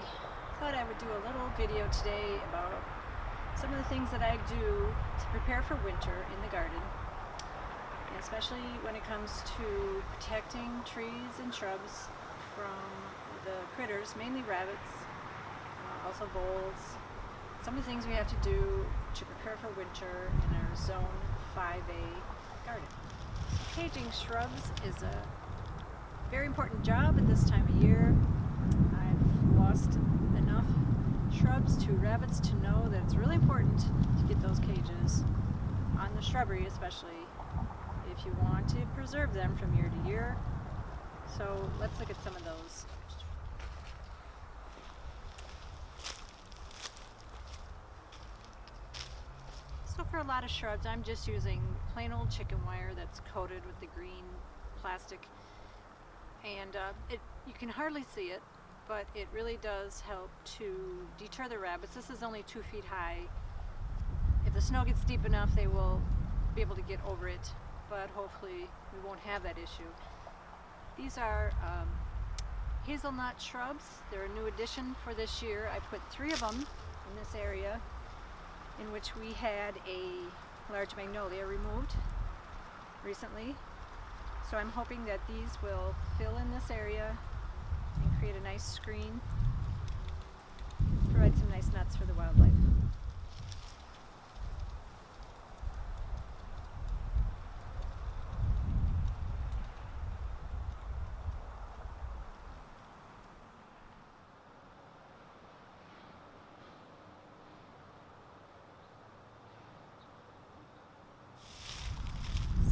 I thought I would do a little video today about some of the things that I do to prepare for winter in the garden, and especially when it comes to protecting trees and shrubs from the critters, mainly rabbits, also voles. Some of the things we have to do to prepare for winter in our Zone 5A garden. Caging shrubs is a very important job at this time of year. I've lost enough shrubs to rabbits to know that it's really important to get those cages on the shrubbery, especially if you want to preserve them from year to year. So let's look at some of those. So for a lot of shrubs, I'm just using plain old chicken wire that's coated with the green plastic, and you can hardly see it, but it really does help to deter the rabbits. This is only 2 feet high. If the snow gets deep enough, they will be able to get over it, but hopefully we won't have that issue. These are hazelnut shrubs. They're a new addition for this year. I put 3 of them in this area, in which we had a large magnolia removed recently. So I'm hoping that these will fill in this area and create a nice screen, provide some nice nuts for the wildlife.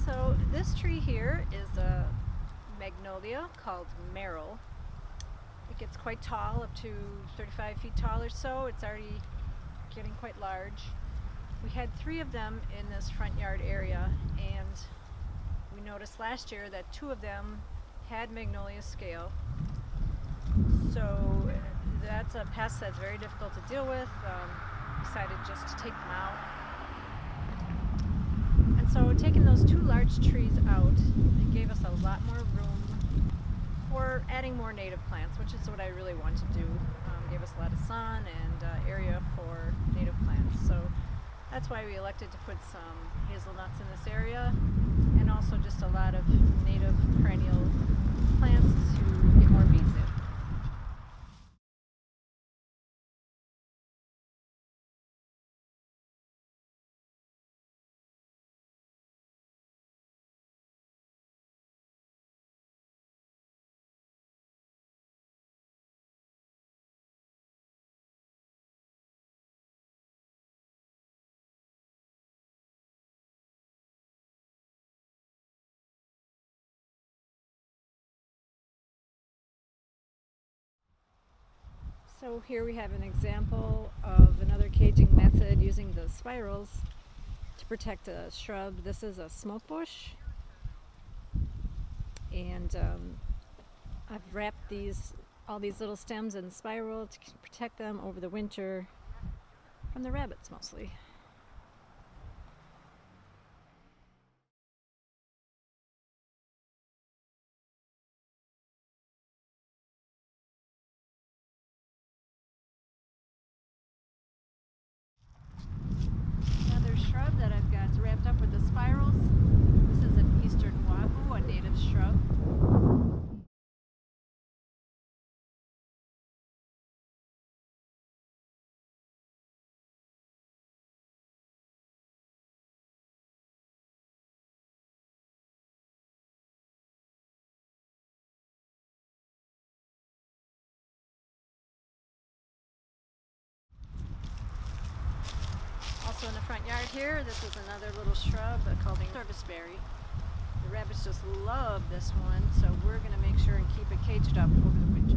So this tree here is a magnolia called merle. It gets quite tall, up to 35 feet tall or so. It's already getting quite large. We had 3 of them in this front yard area, and we noticed last year that 2 of them had magnolia scale. So that's a pest that's very difficult to deal with. Decided just to take them out. And so taking those 2 large trees out, it gave us a lot more room for adding more native plants, which is what I really want to do. Gave us a lot of sun and area for native plants. So that's why we elected to put some hazelnuts in this area, and also just a lot of native perennial plants to get more bees in. So here we have an example of another caging method using the spirals to protect a shrub. This is a smoke bush, and I've wrapped all these little stems in spiral to protect them over the winter from the rabbits mostly. Shrub that I've got wrapped up with the spirals. This is an eastern wahoo, a native shrub. Also in the front yard here, this is another little shrub called the serviceberry. The rabbits just love this one, so we're going to make sure and keep it caged up over the winter.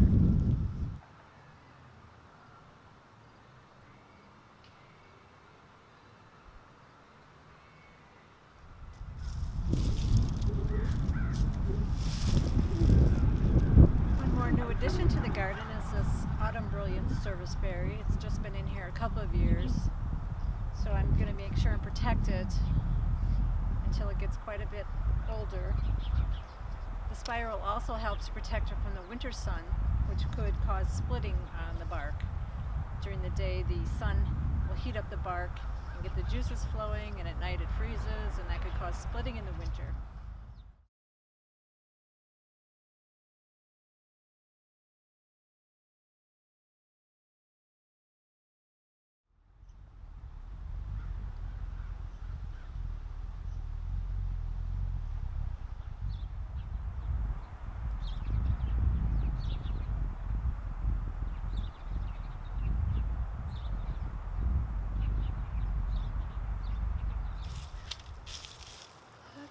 One more new addition to the garden is this autumn brilliant serviceberry. It's just been in here a couple of years. So I'm going to make sure and protect it until it gets quite a bit older. The spiral also helps protect her from the winter sun, which could cause splitting on the bark. During the day, the sun will heat up the bark and get the juices flowing, and at night it freezes, and that could cause splitting in the winter.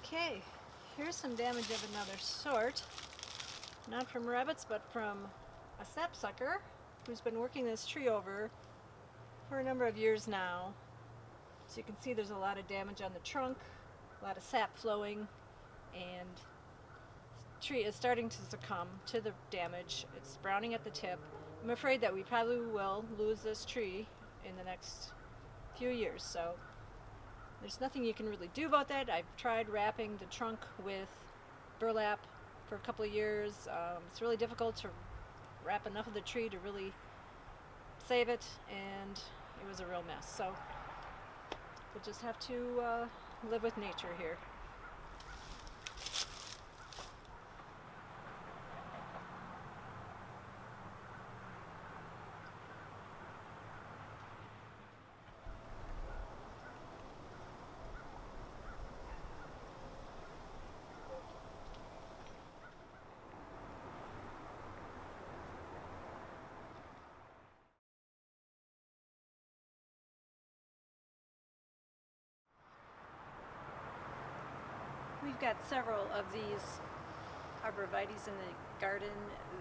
Okay, here's some damage of another sort. Not from rabbits, but from a sapsucker who's been working this tree over for a number of years now. So you can see there's a lot of damage on the trunk, a lot of sap flowing, and the tree is starting to succumb to the damage. It's browning at the tip. I'm afraid that we probably will lose this tree in the next few years, so there's nothing you can really do about that. I've tried wrapping the trunk with burlap for a couple of years. It's really difficult to wrap enough of the tree to really save it, and it was a real mess. So we'll just have to live with nature here. We've got several of these arborvitaes in the garden.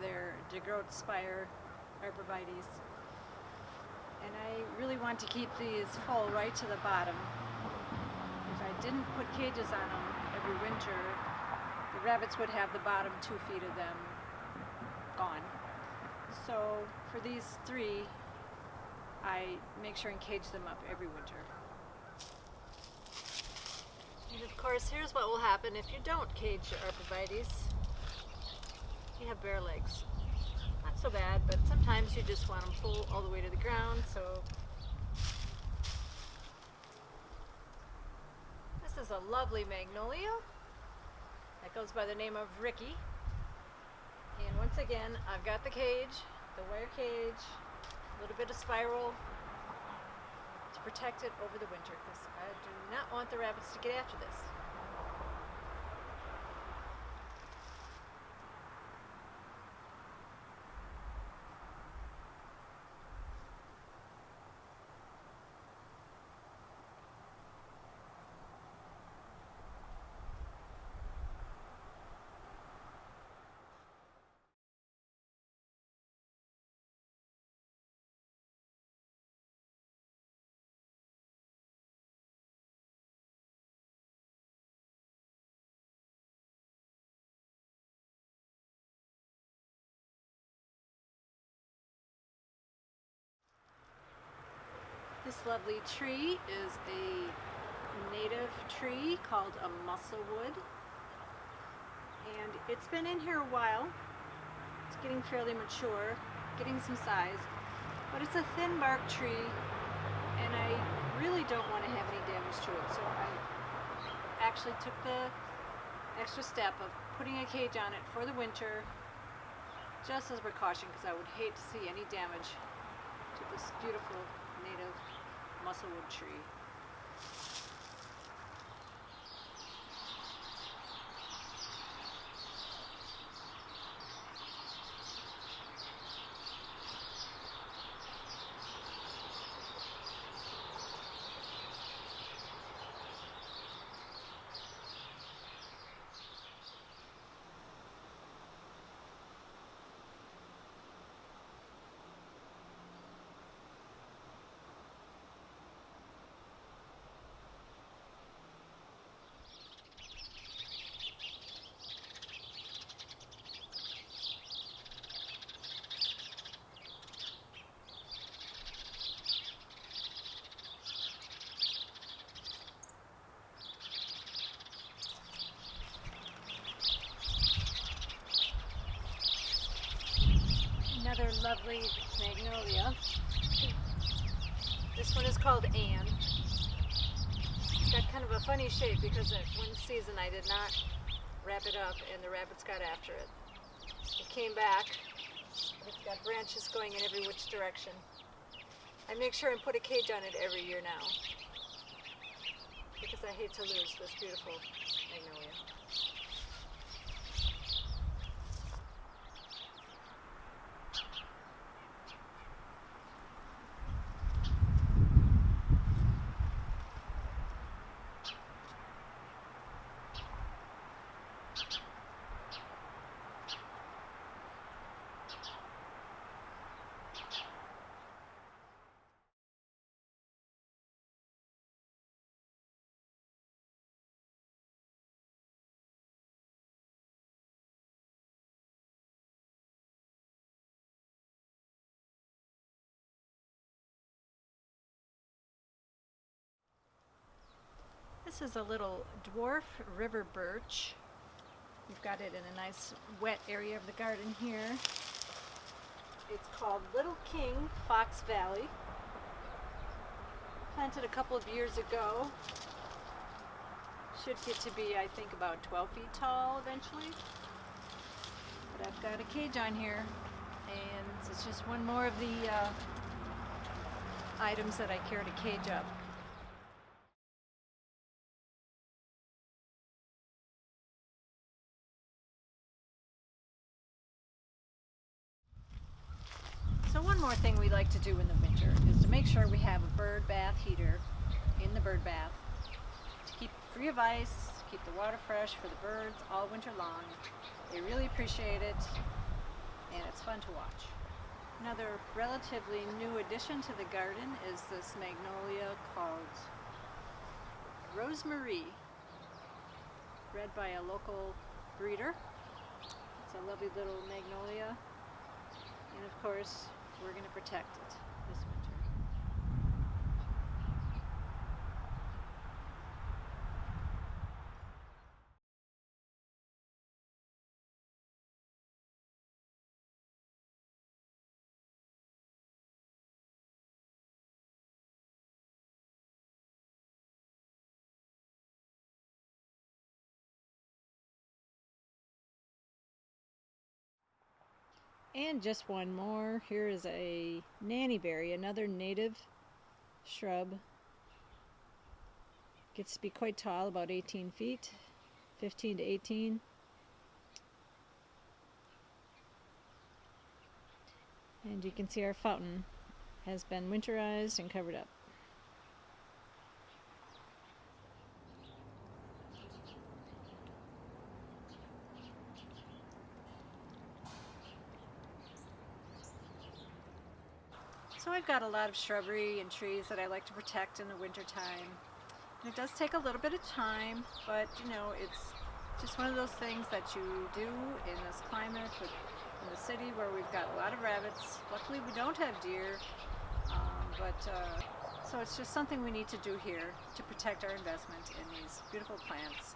They're degrowth spire arborvitaes. And I really want to keep these full right to the bottom. If I didn't put cages on them every winter, the rabbits would have the bottom 2 feet of them gone. So for these 3, I make sure and cage them up every winter. And of course, here's what will happen if you don't cage your arborvitaes. You have bare legs. Not so bad, but sometimes you just want them full all the way to the ground, so this is a lovely magnolia that goes by the name of Ricky. And once again, I've got the cage, the wire cage, a little bit of spiral to protect it over the winter, because I do not want the rabbits to get after this. This lovely tree is a native tree called a musselwood, and it's been in here a while. It's getting fairly mature, getting some size, but it's a thin bark tree, and I really don't want to have any damage to it, so I actually took the extra step of putting a cage on it for the winter, just as a precaution, because I would hate to see any damage to this beautiful native musselwood tree. lovely magnolia. This one is called Anne. It's got kind of a funny shape because at one season I did not wrap it up and the rabbits got after it. It came back. It's got branches going in every which direction. I make sure and put a cage on it every year now because I hate to lose this beautiful magnolia. This is a little dwarf river birch. We've got it in a nice wet area of the garden here. It's called Little King Fox Valley. Planted a couple of years ago. Should get to be, I think, about 12 feet tall eventually. But I've got a cage on here, and it's just one more of the items that I care to cage up. So one more thing we like to do in the winter is to make sure we have a bird bath heater in the bird bath to keep it free of ice, keep the water fresh for the birds all winter long. They really appreciate it, and it's fun to watch. Another relatively new addition to the garden is this magnolia called Rosemary, bred by a local breeder. It's a lovely little magnolia, and of course we're going to protect it this winter. And just one more. Here is a nannyberry, another native shrub. Gets to be quite tall, about 18 feet, 15 to 18. And you can see our fountain has been winterized and covered up. So I've got a lot of shrubbery and trees that I like to protect in the winter time. And it does take a little bit of time, but you know, it's just one of those things that you do in this climate in the city where we've got a lot of rabbits. Luckily we don't have deer, so it's just something we need to do here to protect our investment in these beautiful plants